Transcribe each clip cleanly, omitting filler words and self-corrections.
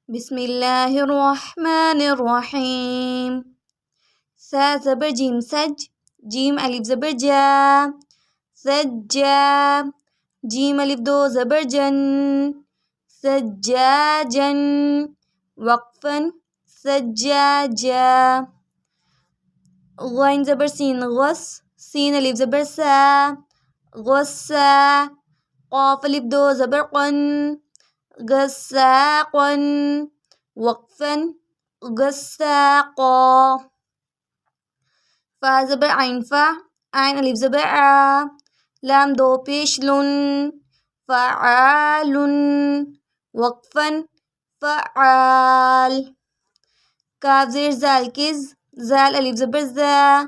بسم الله الرحمن الرحيم. سا زبر جيم سج. جيم ألف زبر جا. سجا. جيم ألف دو زبر جن. سجاجا. وقفا. سجاجا. غين زبر سين غص. سين ألف زبر سا. غصا. قاف ألف دو زبر قن. غساقا. وقفا. غساقا. فا زبر عين فا. عين ألف زبر ع. لام دو پیش لن. فعال. وقفا. فعال. کاف زیر زال کز. زال ألف زبر زا.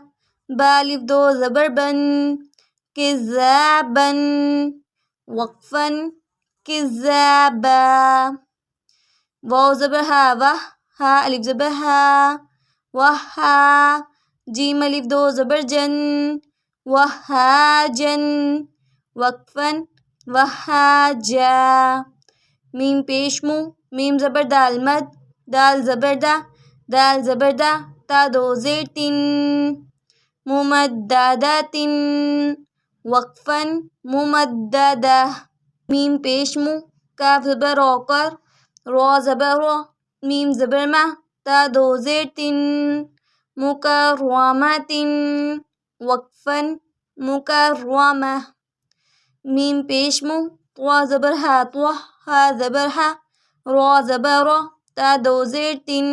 با ألف دو زبر بن. كذابا. وقفا. كذابا. واو زبر ها وه. ها ألف زبر ها. وها. جيم ألف دو زبر جن. وهاجا. وقفا. وهاجا. میم پیش مو. میم زبر دال مد. دال زبر دا. دال زبر دا. تا دو زیر تن. ممددات. وقفا. ممددة. میم پیش مو. کاف زبر رو کر. رو زبر رو. میم زبر ما. تا دو زیر تن. مکرمات. وقفا. مكرمة. میم پیش مو. طوا زبر ها طوه. ها زبر ها. رو زبر رو. تا دو زیر تن.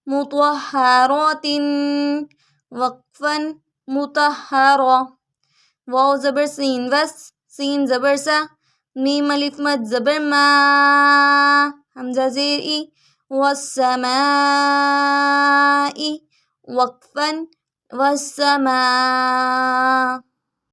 مطهرات. وقفا. مطهرة. واو زبر سين وس. سين زبر سا. میم ألف مد زبر ما. حمزة زیر ای. والسماء. وقفا. والسماء.